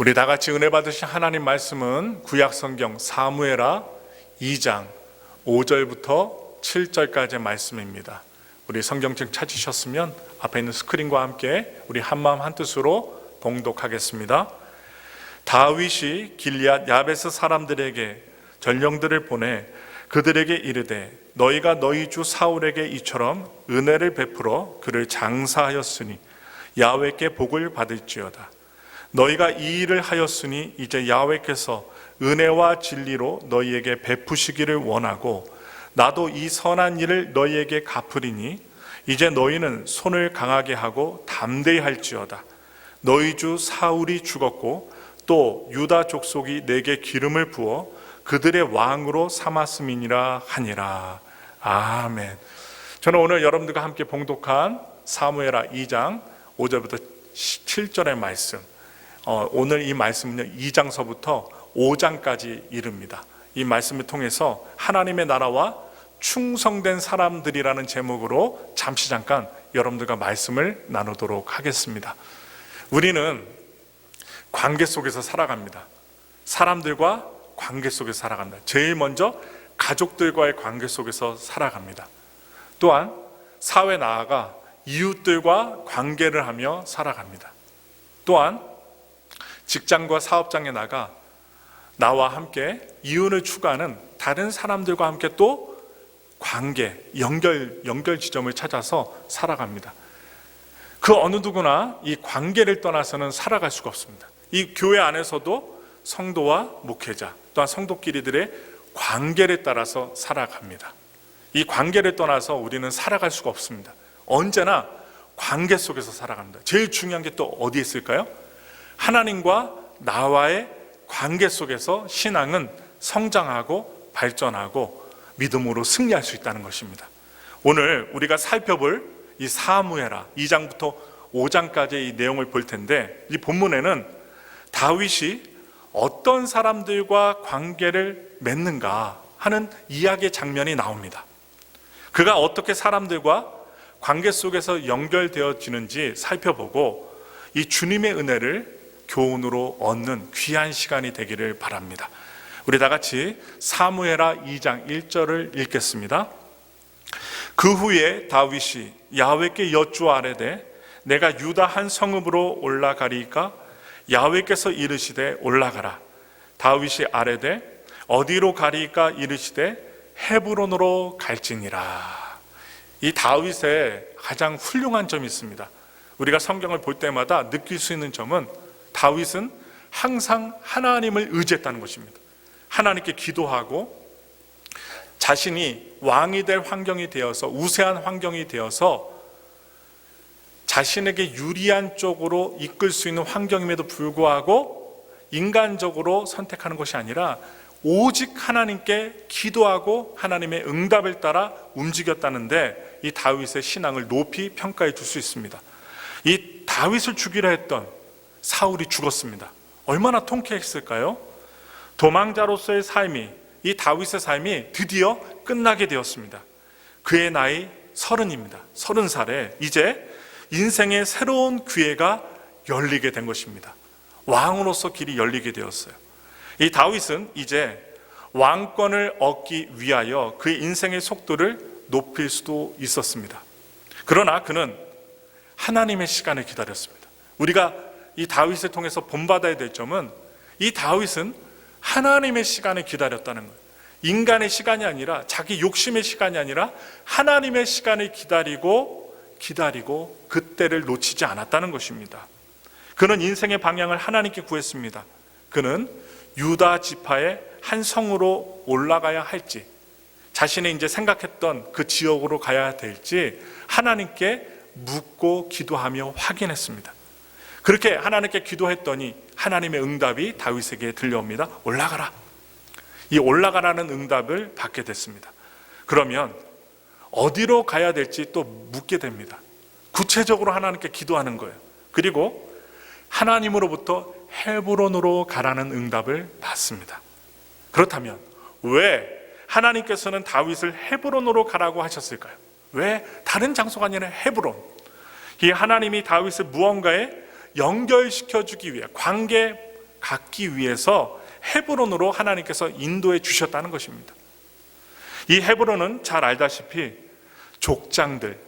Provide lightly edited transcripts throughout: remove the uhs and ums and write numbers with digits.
우리 다 같이 은혜 받으신 하나님 말씀은 구약성경 사무엘하 2장 5절부터 7절까지의 말씀입니다. 우리 성경책 찾으셨으면 앞에 있는 스크린과 함께 우리 한마음 한뜻으로 봉독하겠습니다. 다윗이 길리앗 야베스 사람들에게 전령들을 보내 그들에게 이르되 너희가 너희 주 사울에게 이처럼 은혜를 베풀어 그를 장사하였으니 야훼께 복을 받을지어다. 너희가 이 일을 하였으니 이제 야훼께서 은혜와 진리로 너희에게 베푸시기를 원하고 나도 이 선한 일을 너희에게 갚으리니 이제 너희는 손을 강하게 하고 담대히 할지어다. 너희 주 사울이 죽었고 또 유다 족속이 내게 기름을 부어 그들의 왕으로 삼았음이니라 하니라. 아멘. 저는 오늘 여러분들과 함께 봉독한 사무엘하 2장 5절부터 7절의 말씀, 오늘 이 말씀은 2장서부터 5장까지 이릅니다. 이 말씀을 통해서 하나님의 나라와 충성된 사람들이라는 제목으로 잠시 잠깐 여러분들과 말씀을 나누도록 하겠습니다. 우리는 관계 속에서 살아갑니다. 사람들과 관계 속에서 살아갑니다. 제일 먼저 가족들과의 관계 속에서 살아갑니다. 또한 사회 나아가 이웃들과 관계를 하며 살아갑니다. 또한 직장과 사업장에 나가 나와 함께 이윤을 추구하는 다른 사람들과 함께 또 관계, 연결 지점을 찾아서 살아갑니다. 그 어느 누구나 이 관계를 떠나서는 살아갈 수가 없습니다. 이 교회 안에서도 성도와 목회자, 또한 성도끼리들의 관계를 따라서 살아갑니다. 이 관계를 떠나서 우리는 살아갈 수가 없습니다. 언제나 관계 속에서 살아갑니다. 제일 중요한 게 또 어디에 있을까요? 하나님과 나와의 관계 속에서 신앙은 성장하고 발전하고 믿음으로 승리할 수 있다는 것입니다. 오늘 우리가 살펴볼 이 사무엘하 2장부터 5장까지의 이 내용을 볼 텐데, 이 본문에는 다윗이 어떤 사람들과 관계를 맺는가 하는 이야기의 장면이 나옵니다. 그가 어떻게 사람들과 관계 속에서 연결되어지는지 살펴보고 이 주님의 은혜를 교훈으로 얻는 귀한 시간이 되기를 바랍니다. 우리 다 같이 사무엘하 2장 1절을 읽겠습니다. 그 후에 다윗이 야훼께 여쭈아뢰되 내가 유다 한 성읍으로 올라가리까? 야훼께서 이르시되 올라가라. 다윗이 아뢰되 어디로 가리까? 이르시되 헤브론으로 갈지니라. 이 다윗의 가장 훌륭한 점이 있습니다. 우리가 성경을 볼 때마다 느낄 수 있는 점은 다윗은 항상 하나님을 의지했다는 것입니다. 하나님께 기도하고 자신이 왕이 될 환경이 되어서, 우세한 환경이 되어서 자신에게 유리한 쪽으로 이끌 수 있는 환경임에도 불구하고 인간적으로 선택하는 것이 아니라 오직 하나님께 기도하고 하나님의 응답을 따라 움직였다는데, 이 다윗의 신앙을 높이 평가해 줄 수 있습니다. 이 다윗을 죽이려 했던 사울이 죽었습니다. 얼마나 통쾌했을까요? 도망자로서의 삶이, 이 다윗의 삶이 드디어 끝나게 되었습니다. 그의 나이 30입니다. 30살에 이제 인생의 새로운 기회가 열리게 된 것입니다. 왕으로서 길이 열리게 되었어요. 이 다윗은 이제 왕권을 얻기 위하여 그의 인생의 속도를 높일 수도 있었습니다. 그러나 그는 하나님의 시간을 기다렸습니다. 우리가 이 다윗을 통해서 본받아야 될 점은, 이 다윗은 하나님의 시간을 기다렸다는 거예요. 인간의 시간이 아니라, 자기 욕심의 시간이 아니라 하나님의 시간을 기다리고 그때를 놓치지 않았다는 것입니다. 그는 인생의 방향을 하나님께 구했습니다. 그는 유다 지파의 한 성으로 올라가야 할지, 자신이 이제 생각했던 그 지역으로 가야 될지 하나님께 묻고 기도하며 확인했습니다. 그렇게 하나님께 기도했더니 하나님의 응답이 다윗에게 들려옵니다. 올라가라. 이 올라가라는 응답을 받게 됐습니다. 그러면 어디로 가야 될지 또 묻게 됩니다. 구체적으로 하나님께 기도하는 거예요. 그리고 하나님으로부터 헤브론으로 가라는 응답을 받습니다. 그렇다면 왜 하나님께서는 다윗을 헤브론으로 가라고 하셨을까요? 왜 다른 장소가 아니라 헤브론? 이 하나님이 다윗을 무언가에 연결시켜주기 위해, 관계 갖기 위해서 헤브론으로 하나님께서 인도해 주셨다는 것입니다. 이 헤브론은 잘 알다시피 족장들,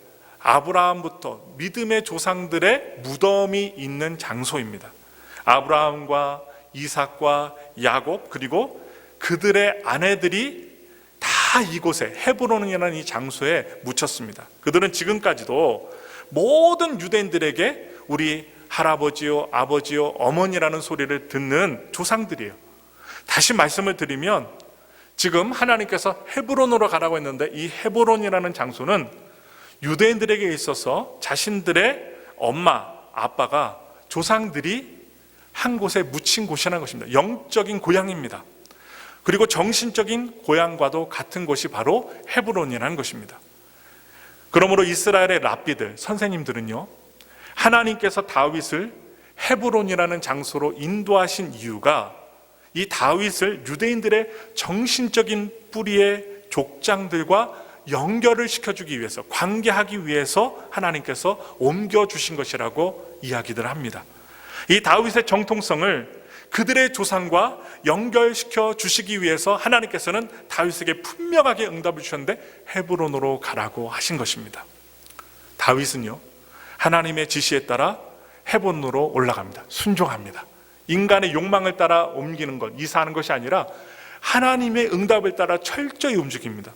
아브라함부터 믿음의 조상들의 무덤이 있는 장소입니다. 아브라함과 이삭과 야곱 그리고 그들의 아내들이 다 이곳에 헤브론이라는 이 장소에 묻혔습니다. 그들은 지금까지도 모든 유대인들에게 우리 할아버지요, 아버지요, 어머니라는 소리를 듣는 조상들이에요. 다시 말씀을 드리면 지금 하나님께서 헤브론으로 가라고 했는데 이 헤브론이라는 장소는 유대인들에게 있어서 자신들의 엄마, 아빠가 조상들이 한 곳에 묻힌 곳이라는 것입니다. 영적인 고향입니다. 그리고 정신적인 고향과도 같은 곳이 바로 헤브론이라는 것입니다. 그러므로 이스라엘의 랍비들, 선생님들은요, 하나님께서 다윗을 헤브론이라는 장소로 인도하신 이유가 이 다윗을 유대인들의 정신적인 뿌리의 족장들과 연결을 시켜주기 위해서, 관계하기 위해서 하나님께서 옮겨주신 것이라고 이야기들 합니다. 이 다윗의 정통성을 그들의 조상과 연결시켜 주시기 위해서 하나님께서는 다윗에게 분명하게 응답을 주셨는데 헤브론으로 가라고 하신 것입니다. 다윗은요, 하나님의 지시에 따라 헤브론으로 올라갑니다. 순종합니다. 인간의 욕망을 따라 옮기는 것, 이사하는 것이 아니라 하나님의 응답을 따라 철저히 움직입니다.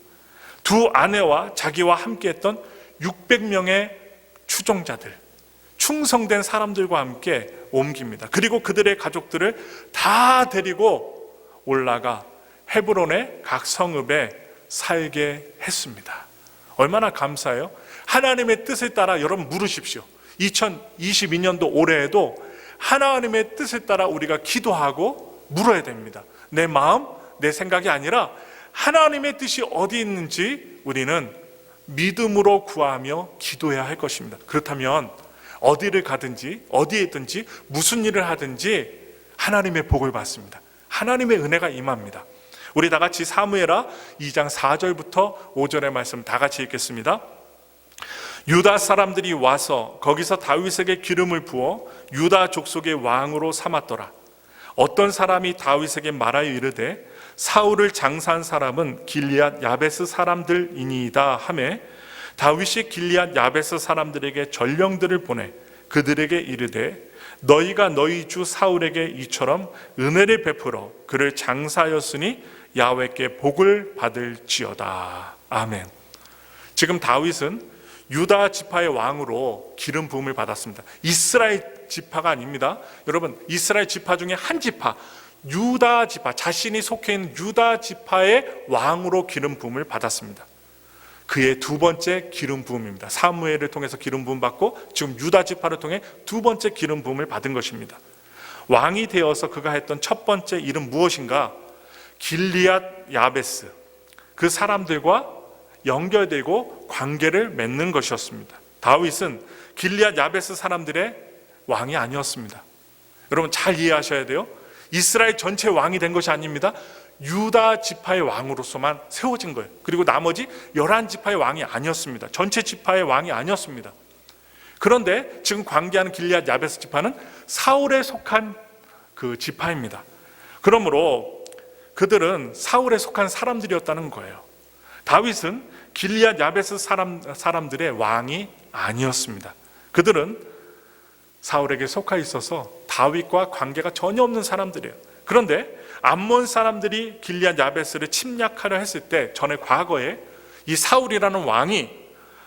두 아내와 자기와 함께했던 600명의 추종자들, 충성된 사람들과 함께 옮깁니다. 그리고 그들의 가족들을 다 데리고 올라가 헤브론의 각 성읍에 살게 했습니다. 얼마나 감사해요? 하나님의 뜻을 따라 여러분 물으십시오. 2022년도 올해에도 하나님의 뜻을 따라 우리가 기도하고 물어야 됩니다. 내 마음, 내 생각이 아니라 하나님의 뜻이 어디 있는지 우리는 믿음으로 구하며 기도해야 할 것입니다. 그렇다면 어디를 가든지 어디에 있든지 무슨 일을 하든지 하나님의 복을 받습니다. 하나님의 은혜가 임합니다. 우리 다 같이 사무엘하 2장 4절부터 5절의 말씀 다 같이 읽겠습니다. 유다 사람들이 와서 거기서 다윗에게 기름을 부어 유다 족속의 왕으로 삼았더라. 어떤 사람이 다윗에게 말하여 이르되 사울을 장사한 사람은 길리앗 야베스 사람들이니이다 하매 다윗이 길리앗 야베스 사람들에게 전령들을 보내 그들에게 이르되 너희가 너희 주 사울에게 이처럼 은혜를 베풀어 그를 장사하였으니 야훼께 복을 받을지어다. 아멘. 지금 다윗은 유다 지파의 왕으로 기름 부음을 받았습니다. 이스라엘 지파가 아닙니다. 여러분, 이스라엘 지파 중에 한 지파, 유다 지파, 자신이 속해 있는 유다 지파의 왕으로 기름 부음을 받았습니다. 그의 두 번째 기름 부음입니다. 사무엘을 통해서 기름 부음 받고 지금 유다 지파를 통해 두 번째 기름 부음을 받은 것입니다. 왕이 되어서 그가 했던 첫 번째 일은 무엇인가? 길리앗 야베스, 그 사람들과 연결되고 관계를 맺는 것이었습니다. 다윗은 길리앗 야베스 사람들의 왕이 아니었습니다. 여러분 잘 이해하셔야 돼요. 이스라엘 전체 왕이 된 것이 아닙니다. 유다 지파의 왕으로서만 세워진 거예요. 그리고 나머지 11지파의 왕이 아니었습니다. 전체 지파의 왕이 아니었습니다. 그런데 지금 관계하는 길리앗 야베스 지파는 사울에 속한 그 지파입니다. 그러므로 그들은 사울에 속한 사람들이었다는 거예요. 다윗은 길리앗 야베스 사람들의 왕이 아니었습니다. 그들은 사울에게 속하 있어서 다윗과 관계가 전혀 없는 사람들이에요. 그런데 암몬 사람들이 길리앗 야베스를 침략하려 했을 때 전에 과거에 이 사울이라는 왕이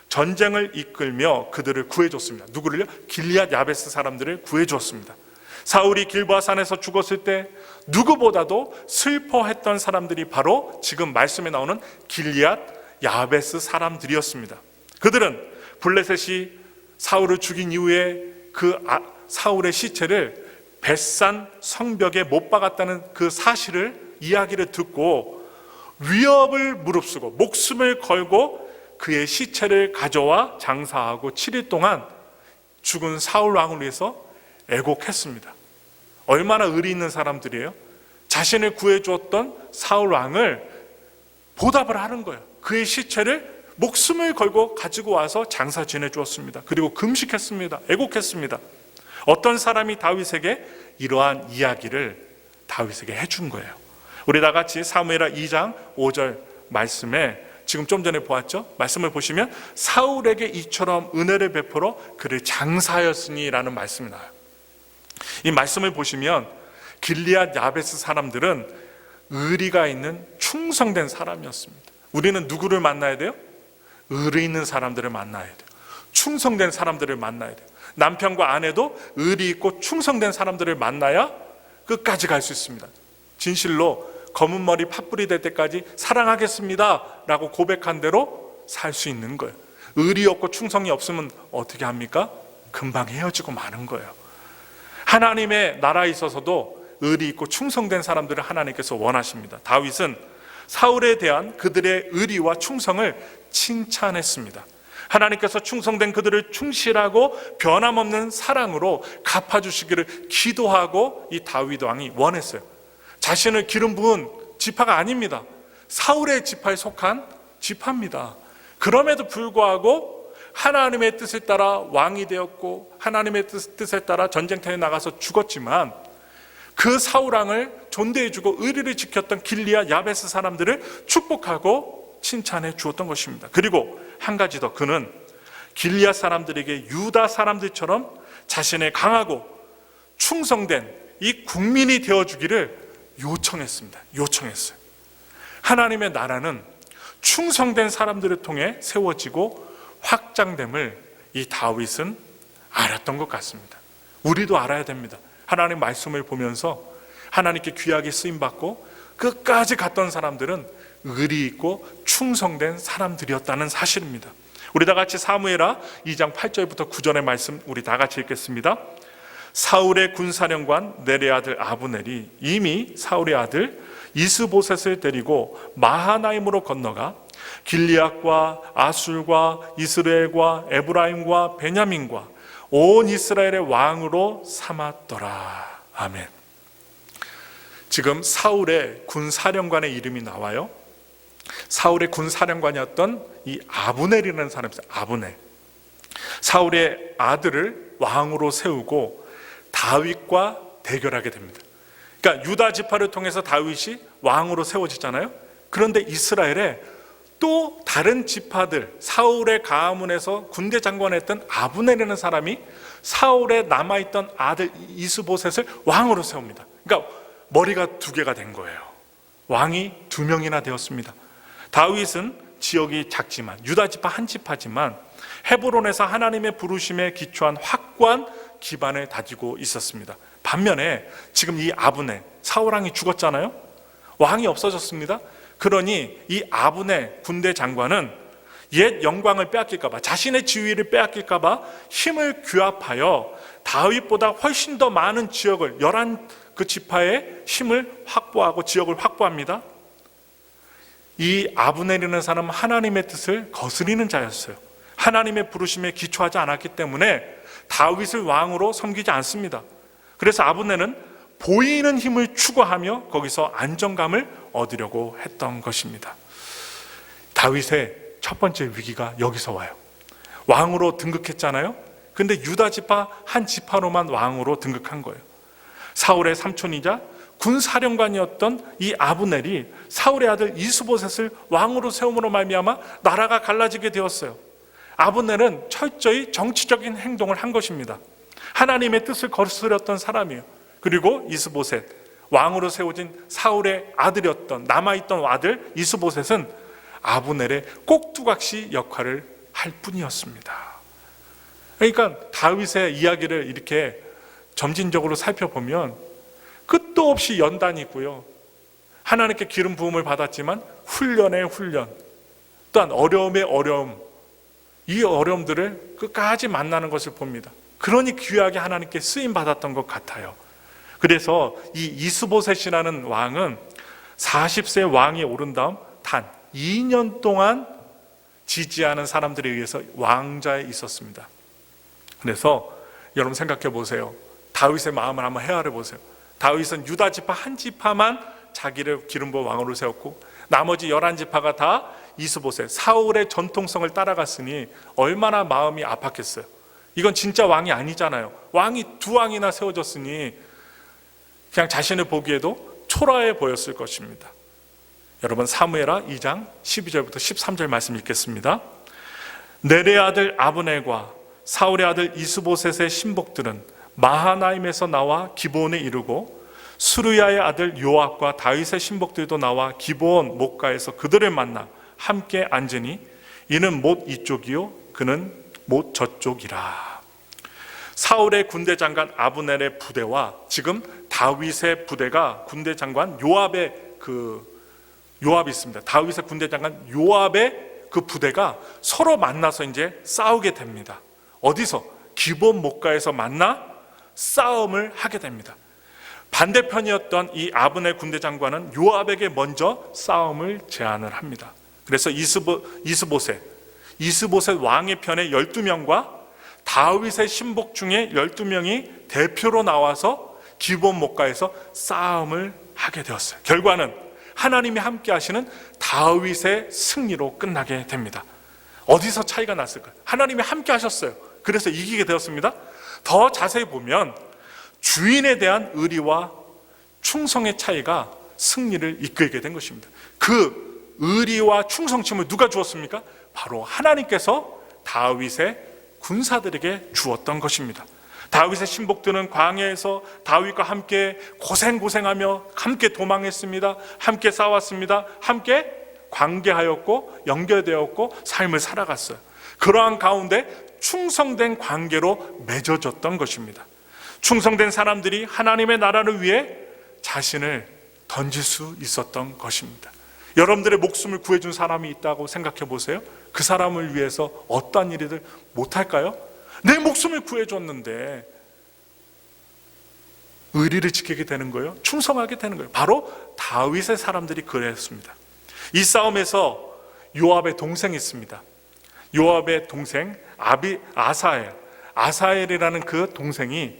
전쟁을 이끌며 그들을 구해줬습니다. 누구를요? 길리앗 야베스 사람들을 구해줬습니다. 사울이 길보아산에서 죽었을 때 누구보다도 슬퍼했던 사람들이 바로 지금 말씀에 나오는 길리앗 야베스 사람들이었습니다. 그들은 블레셋이 사울을 죽인 이후에 그 사울의 시체를 벳산 성벽에 못 박았다는 그 사실을 이야기를 듣고 위협을 무릅쓰고 목숨을 걸고 그의 시체를 가져와 장사하고 7일 동안 죽은 사울 왕을 위해서 애곡했습니다. 얼마나 의리 있는 사람들이에요. 자신을 구해주었던 사울 왕을 보답을 하는 거예요. 그의 시체를 목숨을 걸고 가지고 와서 장사 지내주었습니다. 그리고 금식했습니다. 애곡했습니다. 어떤 사람이 다윗에게 이러한 이야기를 다윗에게 해준 거예요. 우리 다 같이 사무엘하 2장 5절 말씀에 지금 좀 전에 보았죠? 말씀을 보시면 사울에게 이처럼 은혜를 베풀어 그를 장사하였으니 라는 말씀이 나와요. 이 말씀을 보시면 길리앗 야베스 사람들은 의리가 있는 충성된 사람이었습니다. 우리는 누구를 만나야 돼요? 의리 있는 사람들을 만나야 돼요. 충성된 사람들을 만나야 돼요. 남편과 아내도 의리 있고 충성된 사람들을 만나야 끝까지 갈 수 있습니다. 진실로 검은 머리 팥불이 될 때까지 사랑하겠습니다 라고 고백한 대로 살 수 있는 거예요. 의리 없고 충성이 없으면 어떻게 합니까? 금방 헤어지고 마는 거예요. 하나님의 나라에 있어서도 의리 있고 충성된 사람들을 하나님께서 원하십니다. 다윗은 사울에 대한 그들의 의리와 충성을 칭찬했습니다. 하나님께서 충성된 그들을 충실하고 변함없는 사랑으로 갚아주시기를 기도하고 이 다윗 왕이 원했어요. 자신을 기름 부은 지파가 아닙니다. 사울의 지파에 속한 지파입니다. 그럼에도 불구하고 하나님의 뜻에 따라 왕이 되었고 하나님의 뜻에 따라 전쟁터에 나가서 죽었지만 그 사울왕을 존대해주고 의리를 지켰던 길리앗 야베스 사람들을 축복하고 칭찬해 주었던 것입니다. 그리고 한 가지 더, 그는 길리앗 사람들에게 유다 사람들처럼 자신의 강하고 충성된 이 국민이 되어주기를 요청했습니다. 요청했어요. 하나님의 나라는 충성된 사람들을 통해 세워지고 확장됨을 이 다윗은 알았던 것 같습니다. 우리도 알아야 됩니다. 하나님 말씀을 보면서 하나님께 귀하게 쓰임받고 끝까지 갔던 사람들은 의리 있고 충성된 사람들이었다는 사실입니다. 우리 다 같이 사무엘하 2장 8절부터 9절의 말씀 우리 다 같이 읽겠습니다. 사울의 군사령관 넬의 아들 아브넬이 이미 사울의 아들 이스보셋을 데리고 마하나임으로 건너가 길리앗과 아술과 이스라엘과 에브라임과 베냐민과 온 이스라엘의 왕으로 삼았더라. 아멘. 지금 사울의 군사령관의 이름이 나와요. 사울의 군사령관이었던 이 아브넬이라는 사람이 있어요. 아브넬. 사울의 아들을 왕으로 세우고 다윗과 대결하게 됩니다. 그러니까 유다 지파를 통해서 다윗이 왕으로 세워지잖아요. 그런데 이스라엘에 또 다른 지파들, 사울의 가문에서 군대 장관했던 아브넬이라는 사람이 사울에 남아있던 아들 이스보셋을 왕으로 세웁니다. 그러니까 머리가 두 개가 된 거예요. 왕이 두 명이나 되었습니다. 다윗은 지역이 작지만 유다 지파 한 지파지만 헤브론에서 하나님의 부르심에 기초한 확고한 기반을 다지고 있었습니다. 반면에 지금 이 아브넬, 사울왕이 죽었잖아요. 왕이 없어졌습니다. 그러니 이 아브넬 군대 장관은 옛 영광을 빼앗길까 봐, 자신의 지위를 빼앗길까 봐 힘을 규합하여 다윗보다 훨씬 더 많은 지역을 11그 지파의 힘을 확보하고 지역을 확보합니다. 이 아브넬이라는 사람은 하나님의 뜻을 거스리는 자였어요. 하나님의 부르심에 기초하지 않았기 때문에 다윗을 왕으로 섬기지 않습니다. 그래서 아브넬은 보이는 힘을 추구하며 거기서 안정감을 얻으려고 했던 것입니다. 다윗의 첫 번째 위기가 여기서 와요. 왕으로 등극했잖아요. 근데 유다 지파 한 지파로만 왕으로 등극한 거예요. 사울의 삼촌이자 군사령관이었던 이 아브넬이 사울의 아들 이스보셋을 왕으로 세움으로 말미암아 나라가 갈라지게 되었어요. 아브넬은 철저히 정치적인 행동을 한 것입니다. 하나님의 뜻을 거스렸던 사람이에요. 그리고 이스보셋, 왕으로 세워진 사울의 아들이었던 남아있던 아들 이스보셋은 아브넬의 꼭두각시 역할을 할 뿐이었습니다. 그러니까 다윗의 이야기를 이렇게 점진적으로 살펴보면 끝도 없이 연단이고요. 하나님께 기름 부음을 받았지만 훈련의 훈련, 또한 어려움의 어려움, 이 어려움들을 끝까지 만나는 것을 봅니다. 그러니 귀하게 하나님께 쓰임 받았던 것 같아요. 그래서 이 이스보셋이라는 왕은 40세 왕이 오른 다음 단 2년 동안 지지하는 사람들에 의해서 왕좌에 있었습니다. 그래서 여러분 생각해 보세요. 다윗의 마음을 한번 헤아려 보세요. 다윗은 유다 지파 한 지파만 자기를 기름 부어 왕으로 세웠고 나머지 11지파가 다 이스보셋, 사울의 전통성을 따라갔으니 얼마나 마음이 아팠겠어요. 이건 진짜 왕이 아니잖아요. 왕이 두 왕이나 세워졌으니 그냥 자신을 보기에도 초라해 보였을 것입니다. 여러분, 사무엘하 2장 12절부터 13절 말씀 읽겠습니다. 네레의 아들 아브넬과 사울의 아들 이스보셋의 신복들은 마하나임에서 나와 기브온에 이르고 수르야의 아들 요압과 다윗의 신복들도 나와 기브온 목가에서 그들을 만나 함께 앉으니 이는 못 이쪽이요 그는 못 저쪽이라. 사울의 군대 장관 아브넬의 부대와 지금 다윗의 부대가 군대 장관 요압이 있습니다. 다윗의 군대 장관 요압의 그 부대가 서로 만나서 이제 싸우게 됩니다. 어디서? 기브온 목가에서 만나 싸움을 하게 됩니다. 반대편이었던 이 아브넬 군대 장관은 요압에게 먼저 싸움을 제안을 합니다. 그래서 이스보셋 왕의 편에 12명과 다윗의 신복 중에 12명이 대표로 나와서 기브온 목가에서 싸움을 하게 되었어요. 결과는 하나님이 함께 하시는 다윗의 승리로 끝나게 됩니다. 어디서 차이가 났을까요? 하나님이 함께 하셨어요. 그래서 이기게 되었습니다. 더 자세히 보면 주인에 대한 의리와 충성의 차이가 승리를 이끌게 된 것입니다. 그 의리와 충성심을 누가 주었습니까? 바로 하나님께서 다윗의 군사들에게 주었던 것입니다. 다윗의 신복들은 광야에서 다윗과 함께 고생하며 함께 도망했습니다. 함께 싸웠습니다. 함께 관계하였고 연결되었고 삶을 살아갔어요. 그러한 가운데 충성된 관계로 맺어졌던 것입니다. 충성된 사람들이 하나님의 나라를 위해 자신을 던질 수 있었던 것입니다. 여러분들의 목숨을 구해준 사람이 있다고 생각해 보세요. 그 사람을 위해서 어떠한 일이든 못할까요? 내 목숨을 구해줬는데 의리를 지키게 되는 거예요. 충성하게 되는 거예요. 바로 다윗의 사람들이 그랬습니다. 이 싸움에서 요압의 동생이 있습니다. 요압의 동생 아사엘이라는 그 동생이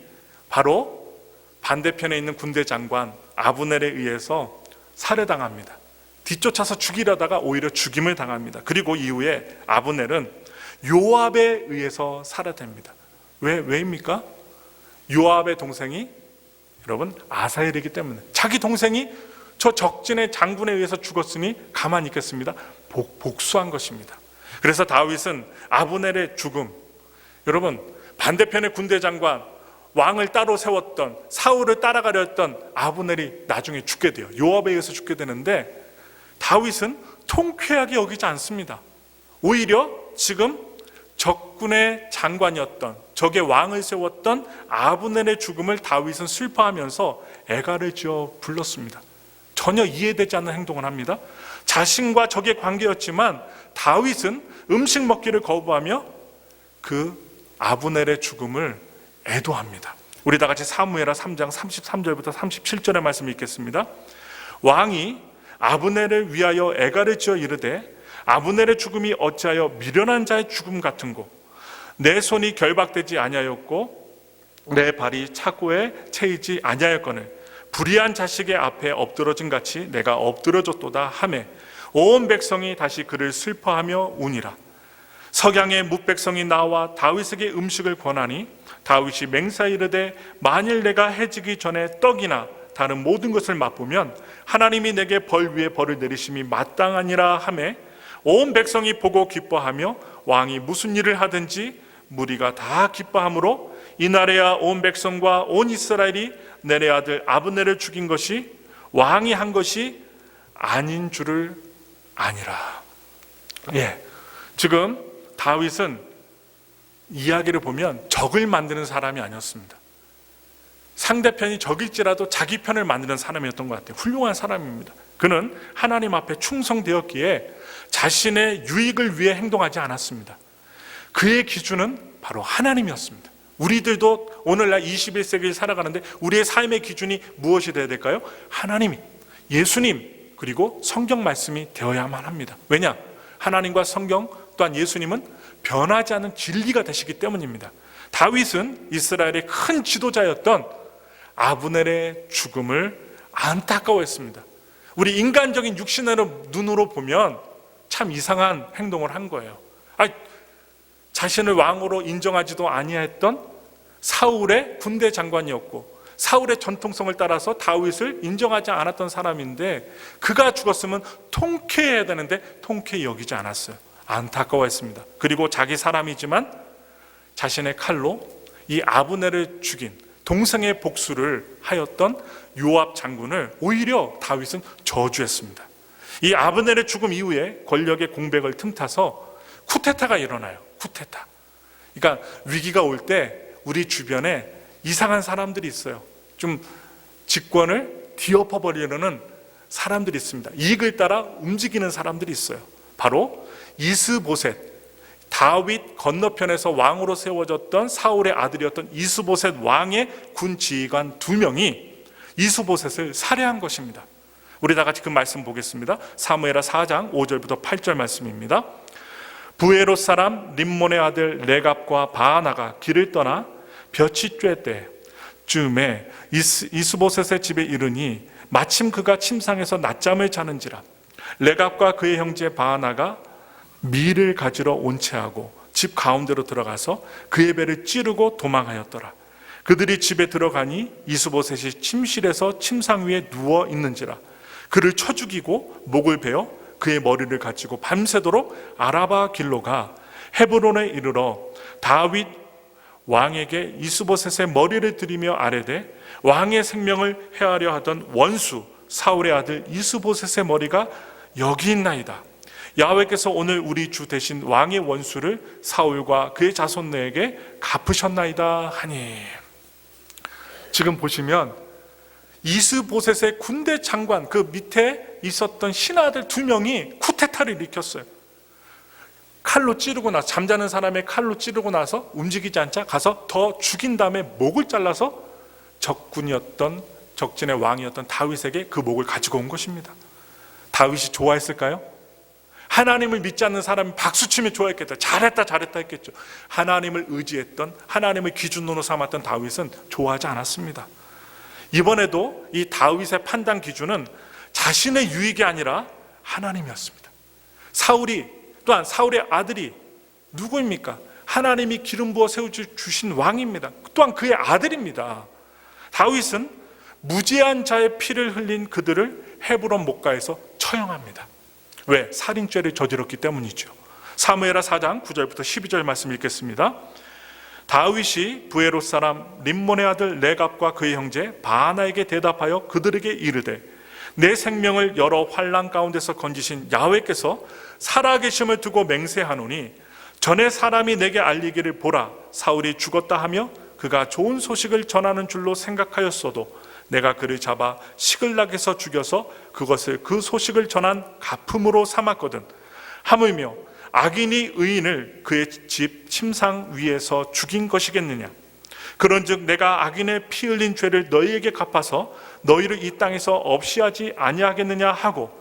바로 반대편에 있는 군대 장관 아브넬에 의해서 살해당합니다. 뒤쫓아서 죽이려다가 오히려 죽임을 당합니다. 그리고 이후에 아브넬은 요압에 의해서 살해됩니다. 왜입니까? 요압의 동생이 여러분 아사엘이기 때문에, 자기 동생이 저 적진의 장군에 의해서 죽었으니 가만히 있겠습니다. 복수한 것입니다. 그래서 다윗은 아브넬의 죽음, 여러분 반대편의 군대 장관 왕을 따로 세웠던 사울을 따라가려 했던 아브넬이 나중에 죽게 돼요. 요압에 의해서 죽게 되는데 다윗은 통쾌하게 여기지 않습니다. 오히려 지금 적군의 장관이었던, 적의 왕을 세웠던 아브넬의 죽음을 다윗은 슬퍼하면서 애가를 지어 불렀습니다. 전혀 이해되지 않는 행동을 합니다. 자신과 적의 관계였지만 다윗은 음식 먹기를 거부하며 그 아브넬의 죽음을 애도합니다. 우리 다 같이 사무엘하 3장 33절부터 37절의 말씀 읽겠습니다. 왕이 아브넬을 위하여 애가를 지어 이르되 아브넬의 죽음이 어찌하여 미련한 자의 죽음 같은고, 내 손이 결박되지 아니하였고 내 발이 차고에 채이지 아니하였거늘 불의한 자식의 앞에 엎드러진 같이 내가 엎드러졌도다 하매 온 백성이 다시 그를 슬퍼하며 우니라. 석양의 뭇백성이 나와 다윗에게 음식을 권하니 다윗이 맹세하여 이르되 만일 내가 해지기 전에 떡이나 다른 모든 것을 맛보면 하나님이 내게 벌 위에 벌을 내리심이 마땅하니라 하매 온 백성이 보고 기뻐하며 왕이 무슨 일을 하든지 무리가 다 기뻐하므로 이날에야 온 백성과 온 이스라엘이 네레의 아들 아브넬을 죽인 것이 왕이 한 것이 아닌 줄을 아니라. 지금 다윗은 이야기를 보면 적을 만드는 사람이 아니었습니다. 상대편이 적일지라도 자기 편을 만드는 사람이었던 것 같아요. 훌륭한 사람입니다. 그는 하나님 앞에 충성되었기에 자신의 유익을 위해 행동하지 않았습니다. 그의 기준은 바로 하나님이었습니다. 우리들도 오늘날 21세기를 살아가는데 우리의 삶의 기준이 무엇이 되어야 될까요? 하나님이, 예수님, 그리고 성경 말씀이 되어야만 합니다. 왜냐? 하나님과 성경 또한 예수님은 변하지 않는 진리가 되시기 때문입니다. 다윗은 이스라엘의 큰 지도자였던 아브넬의 죽음을 안타까워했습니다. 우리 인간적인 육신의 눈으로 보면 참 이상한 행동을 한 거예요. 자신을 왕으로 인정하지도 아니했던 사울의 군대 장관이었고 사울의 전통성을 따라서 다윗을 인정하지 않았던 사람인데 그가 죽었으면 통쾌해야 되는데 통쾌히 여기지 않았어요. 안타까워했습니다. 그리고 자기 사람이지만 자신의 칼로 이 아브넬을 죽인 동생의 복수를 하였던 요압 장군을 오히려 다윗은 저주했습니다. 이 아브넬의 죽음 이후에 권력의 공백을 틈타서 쿠데타가 일어나요. 쿠데타. 그러니까 위기가 올 때 우리 주변에 이상한 사람들이 있어요. 좀 직권을 뒤엎어버리려는 사람들이 있습니다. 이익을 따라 움직이는 사람들이 있어요. 바로 이스보셋, 다윗 건너편에서 왕으로 세워졌던 사울의 아들이었던 이스보셋 왕의 군 지휘관 2명이 이스보셋을 살해한 것입니다. 우리 다 같이 그 말씀 보겠습니다. 사무엘하 4장 5절부터 8절 말씀입니다. 부에롯 사람 림몬의 아들 레갑과 바하나가 길을 떠나 볕이 쬐 때쯤에 이스보셋의 집에 이르니 마침 그가 침상에서 낮잠을 자는지라. 레갑과 그의 형제 바하나가 밀을 가지러 온채하고 집 가운데로 들어가서 그의 배를 찌르고 도망하였더라. 그들이 집에 들어가니 이스보셋이 침실에서 침상 위에 누워 있는지라. 그를 쳐 죽이고 목을 베어 그의 머리를 가지고 밤새도록 아라바 길로 가 헤브론에 이르러 다윗 왕에게 이스보셋의 머리를 들이며 아뢰되 왕의 생명을 해하려 하던 원수 사울의 아들 이스보셋의 머리가 여기 있나이다. 야훼께서 오늘 우리 주 대신 왕의 원수를 사울과 그의 자손에게 갚으셨나이다 하니. 지금 보시면 이스보셋의 군대 장관 그 밑에 있었던 신하들 2명이 쿠데타를 일으켰어요. 칼로 찌르고 나서 잠자는 사람의 칼로 찌르고 나서 움직이지 않자 가서 더 죽인 다음에 목을 잘라서 적진의 왕이었던 다윗에게 그 목을 가지고 온 것입니다. 다윗이 좋아했을까요? 하나님을 믿지 않는 사람이 박수치면 좋아했겠다. 잘했다 했겠죠. 하나님을 의지했던 하나님을 기준으로 삼았던 다윗은 좋아하지 않았습니다. 이번에도 이 다윗의 판단 기준은 자신의 유익이 아니라 하나님이었습니다. 또한 사울의 아들이 누구입니까? 하나님이 기름 부어 세워주신 왕입니다. 또한 그의 아들입니다. 다윗은 무죄한 자의 피를 흘린 그들을 헤브론 목가에서 처형합니다. 왜? 살인죄를 저질렀기 때문이죠. 사무엘하 4장 9절부터 12절 말씀 읽겠습니다. 다윗이 부에롯 사람 림몬의 아들 레갑과 그의 형제 바하나에게 대답하여 그들에게 이르되 내 생명을 여러 환난 가운데서 건지신 야훼께서 살아계심을 두고 맹세하노니 전에 사람이 내게 알리기를 보라 사울이 죽었다 하며 그가 좋은 소식을 전하는 줄로 생각하였어도 내가 그를 잡아 시글락에서 죽여서 그것을 그 소식을 전한 가품으로 삼았거든. 하물며 악인이 의인을 그의 집 침상 위에서 죽인 것이겠느냐. 그런즉 내가 악인의 피 흘린 죄를 너희에게 갚아서 너희를 이 땅에서 없이 하지 아니하겠느냐 하고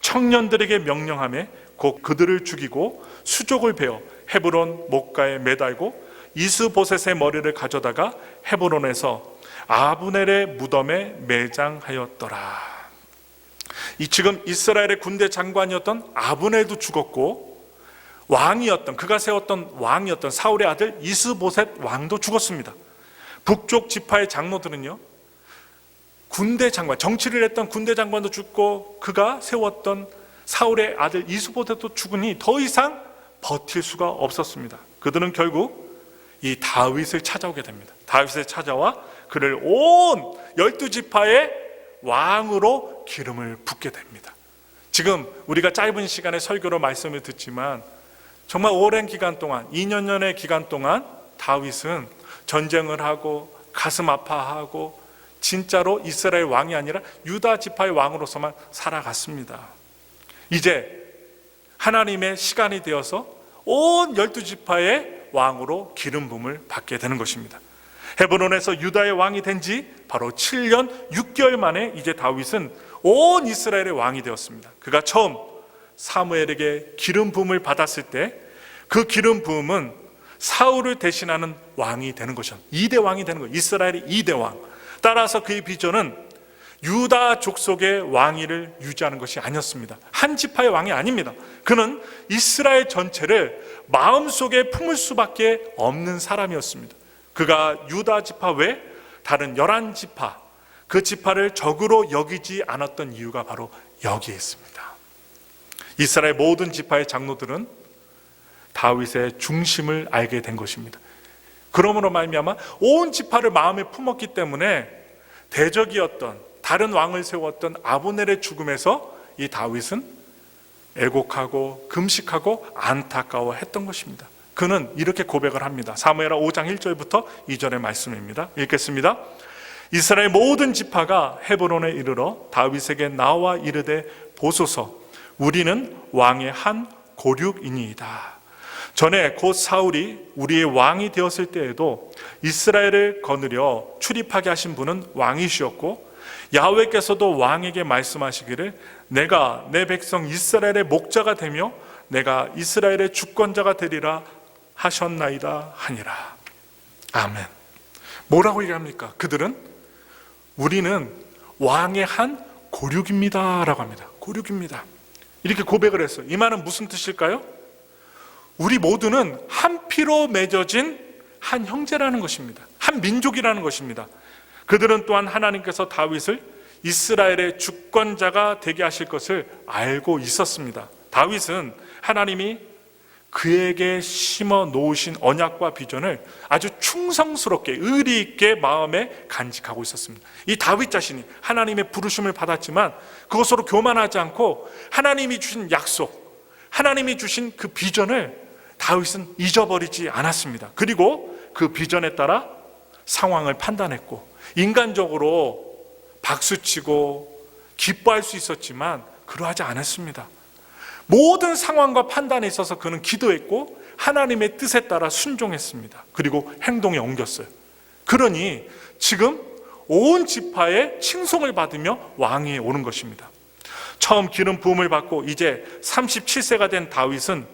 청년들에게 명령하며 곧 그들을 죽이고 수족을 베어 헤브론 목가에 매달고 이스보셋의 머리를 가져다가 헤브론에서 아브넬의 무덤에 매장하였더라. 이 지금 이스라엘의 군대 장관이었던 아브넬도 죽었고 그가 세웠던 왕이었던 사울의 아들 이스보셋 왕도 죽었습니다. 북쪽 지파의 장로들은요, 군대 장관, 정치를 했던 군대 장관도 죽고 그가 세웠던 사울의 아들 이스보셋도 죽으니 더 이상 버틸 수가 없었습니다. 그들은 결국 이 다윗을 찾아오게 됩니다. 다윗을 찾아와 그를 온 12지파의 왕으로 기름을 붓게 됩니다. 지금 우리가 짧은 시간에 설교로 말씀을 듣지만 정말 오랜 기간 동안 2년여의 기간 동안 다윗은 전쟁을 하고 가슴 아파하고 진짜로 이스라엘 왕이 아니라 유다 지파의 왕으로서만 살아갔습니다. 이제 하나님의 시간이 되어서 온 12지파의 왕으로 기름 부음을 받게 되는 것입니다. 헤브론에서 유다의 왕이 된 지 바로 7년 6개월 만에 이제 다윗은 온 이스라엘의 왕이 되었습니다. 그가 처음 사무엘에게 기름 부음을 받았을 때 그 기름 부음은 사울을 대신하는 왕이 되는 것이었습니다. 2대 왕이 되는 거예요. 이스라엘의 2대 왕. 따라서 그의 비전은 유다 족속의 왕위를 유지하는 것이 아니었습니다. 한 지파의 왕이 아닙니다. 그는 이스라엘 전체를 마음속에 품을 수밖에 없는 사람이었습니다. 그가 유다 지파 외 다른 11지파, 그 지파를 적으로 여기지 않았던 이유가 바로 여기에 있습니다. 이스라엘 모든 지파의 장로들은 다윗의 중심을 알게 된 것입니다. 그러므로 말미암아 온 지파를 마음에 품었기 때문에 대적이었던 다른 왕을 세웠던 아브넬의 죽음에서 이 다윗은 애곡하고 금식하고 안타까워했던 것입니다. 그는 이렇게 고백을 합니다. 사무엘하 5장 1절부터 2절의 말씀입니다. 읽겠습니다. 이스라엘 모든 지파가 헤브론에 이르러 다윗에게 나와 이르되 보소서, 우리는 왕의 한 고륙이니이다. 전에 곧 사울이 우리의 왕이 되었을 때에도 이스라엘을 거느려 출입하게 하신 분은 왕이시었고, 야훼께서도 왕에게 말씀하시기를 내가 내 백성 이스라엘의 목자가 되며 내가 이스라엘의 주권자가 되리라 하셨나이다 하니라. 아멘. 뭐라고 얘기합니까? 그들은 우리는 왕의 한 고륙입니다 라고 합니다. 고륙입니다. 이렇게 고백을 했어요. 이 말은 무슨 뜻일까요? 우리 모두는 한 피로 맺어진 한 형제라는 것입니다. 한 민족이라는 것입니다. 그들은 또한 하나님께서 다윗을 이스라엘의 주권자가 되게 하실 것을 알고 있었습니다. 다윗은 하나님이 그에게 심어 놓으신 언약과 비전을 아주 충성스럽게 의리 있게 마음에 간직하고 있었습니다. 이 다윗 자신이 하나님의 부르심을 받았지만 그것으로 교만하지 않고 하나님이 주신 약속, 하나님이 주신 그 비전을 다윗은 잊어버리지 않았습니다. 그리고 그 비전에 따라 상황을 판단했고, 인간적으로 박수치고 기뻐할 수 있었지만 그러하지 않았습니다. 모든 상황과 판단에 있어서 그는 기도했고 하나님의 뜻에 따라 순종했습니다. 그리고 행동에 옮겼어요. 그러니 지금 온 지파의 칭송을 받으며 왕위에 오른 것입니다. 처음 기름 부음을 받고 이제 37세가 된 다윗은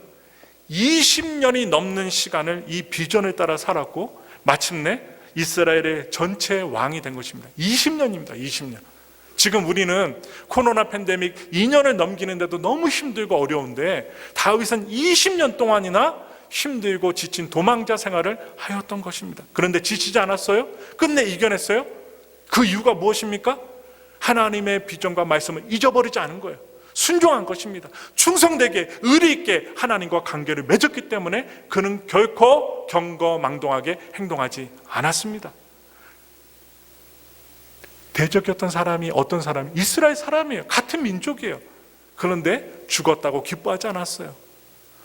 20년이 넘는 시간을 이 비전을 따라 살았고 마침내 이스라엘의 전체 왕이 된 것입니다. 20년입니다. 20년. 지금 우리는 코로나 팬데믹 2년을 넘기는데도 너무 힘들고 어려운데 다윗은 20년 동안이나 힘들고 지친 도망자 생활을 하였던 것입니다. 그런데 지치지 않았어요? 끝내 이겨냈어요? 그 이유가 무엇입니까? 하나님의 비전과 말씀을 잊어버리지 않은 거예요. 순종한 것입니다. 충성되게 의리 있게 하나님과 관계를 맺었기 때문에 그는 결코 경거망동하게 행동하지 않았습니다. 대적이었던 사람이 어떤 사람이 이스라엘 사람이에요. 같은 민족이에요. 그런데 죽었다고 기뻐하지 않았어요.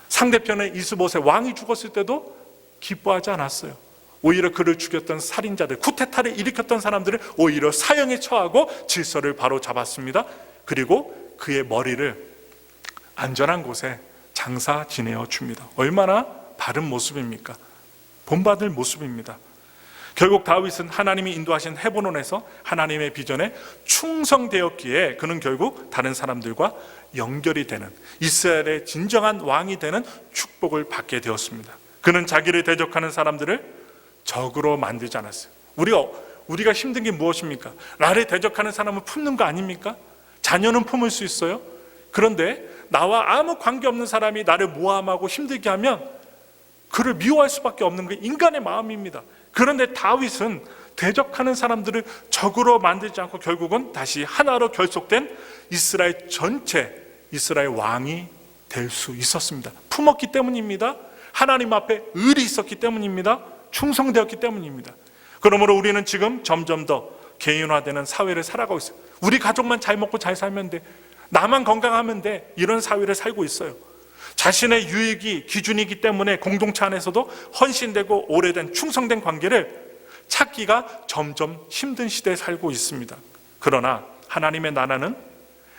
상대편의 이스보셋 왕이 죽었을 때도 기뻐하지 않았어요. 오히려 그를 죽였던 살인자들, 쿠데타를 일으켰던 사람들을 오히려 사형에 처하고 질서를 바로 잡았습니다. 그리고 그의 머리를 안전한 곳에 장사 지내어 줍니다. 얼마나 바른 모습입니까? 본받을 모습입니다. 결국 다윗은 하나님이 인도하신 헤브론에서 하나님의 비전에 충성되었기에 그는 결국 다른 사람들과 연결이 되는 이스라엘의 진정한 왕이 되는 축복을 받게 되었습니다. 그는 자기를 대적하는 사람들을 적으로 만들지 않았어요. 우리가 힘든 게 무엇입니까? 나를 대적하는 사람을 품는 거 아닙니까? 자녀는 품을 수 있어요. 그런데 나와 아무 관계없는 사람이 나를 모함하고 힘들게 하면 그를 미워할 수밖에 없는 게 인간의 마음입니다. 그런데 다윗은 대적하는 사람들을 적으로 만들지 않고 결국은 다시 하나로 결속된 이스라엘 전체 이스라엘 왕이 될 수 있었습니다. 품었기 때문입니다. 하나님 앞에 의리 있었기 때문입니다. 충성되었기 때문입니다. 그러므로 우리는 지금 점점 더 개인화되는 사회를 살아가고 있어요. 우리 가족만 잘 먹고 잘 살면 돼. 나만 건강하면 돼. 이런 사회를 살고 있어요. 자신의 유익이 기준이기 때문에 공동체 안에서도 헌신되고 오래된 충성된 관계를 찾기가 점점 힘든 시대에 살고 있습니다. 그러나 하나님의 나라는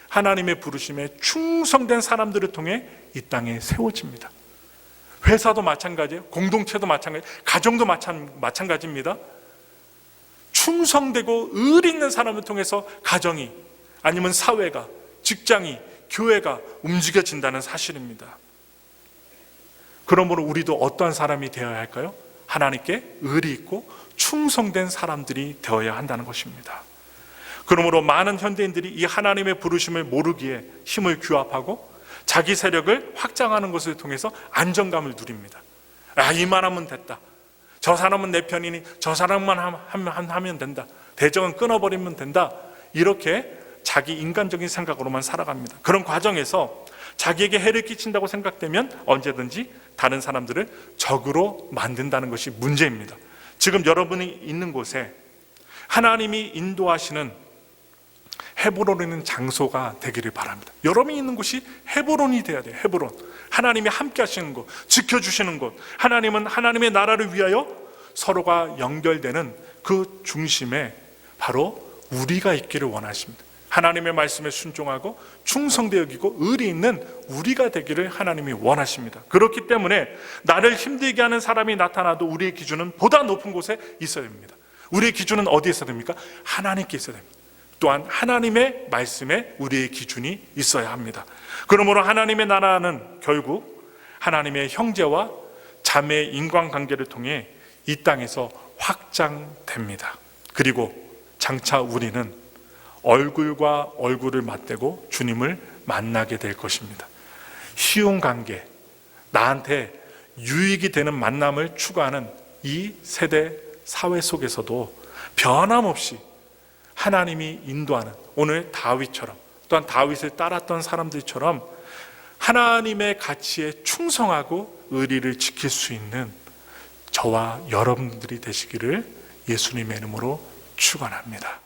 하나님의 부르심에 충성된 사람들을 통해 이 땅에 세워집니다. 회사도 마찬가지예요. 공동체도 마찬가지예요. 가정도 마찬가지입니다. 충성되고 의리 있는 사람을 통해서 가정이 아니면 사회가 직장이 교회가 움직여진다는 사실입니다. 그러므로 우리도 어떠한 사람이 되어야 할까요? 하나님께 의리 있고 충성된 사람들이 되어야 한다는 것입니다. 그러므로 많은 현대인들이 이 하나님의 부르심을 모르기에 힘을 규합하고 자기 세력을 확장하는 것을 통해서 안정감을 누립니다. 이만하면 됐다. 저 사람은 내 편이니 저 사람만 하면 된다. 대적은 끊어버리면 된다. 이렇게 자기 인간적인 생각으로만 살아갑니다. 그런 과정에서 자기에게 해를 끼친다고 생각되면 언제든지 다른 사람들을 적으로 만든다는 것이 문제입니다. 지금 여러분이 있는 곳에 하나님이 인도하시는 헤브론이라는 장소가 되기를 바랍니다. 여러분이 있는 곳이 헤브론이 돼야 돼요. 헤브론. 하나님이 함께 하시는 곳, 지켜주시는 곳. 하나님은 하나님의 나라를 위하여 서로가 연결되는 그 중심에 바로 우리가 있기를 원하십니다. 하나님의 말씀에 순종하고 충성되어 여기고 의리 있는 우리가 되기를 하나님이 원하십니다. 그렇기 때문에 나를 힘들게 하는 사람이 나타나도 우리의 기준은 보다 높은 곳에 있어야 됩니다. 우리의 기준은 어디에 있어야 됩니까? 하나님께 있어야 됩니다. 또한 하나님의 말씀에 우리의 기준이 있어야 합니다. 그러므로 하나님의 나라는 결국 하나님의 형제와 자매의 인간관계를 통해 이 땅에서 확장됩니다. 그리고 장차 우리는 얼굴과 얼굴을 맞대고 주님을 만나게 될 것입니다. 쉬운 관계, 나한테 유익이 되는 만남을 추구하는 이 세대 사회 속에서도 변함없이 하나님이 인도하는 오늘 다윗처럼 또한 다윗을 따랐던 사람들처럼 하나님의 가치에 충성하고 의리를 지킬 수 있는 저와 여러분들이 되시기를 예수님의 이름으로 축원합니다.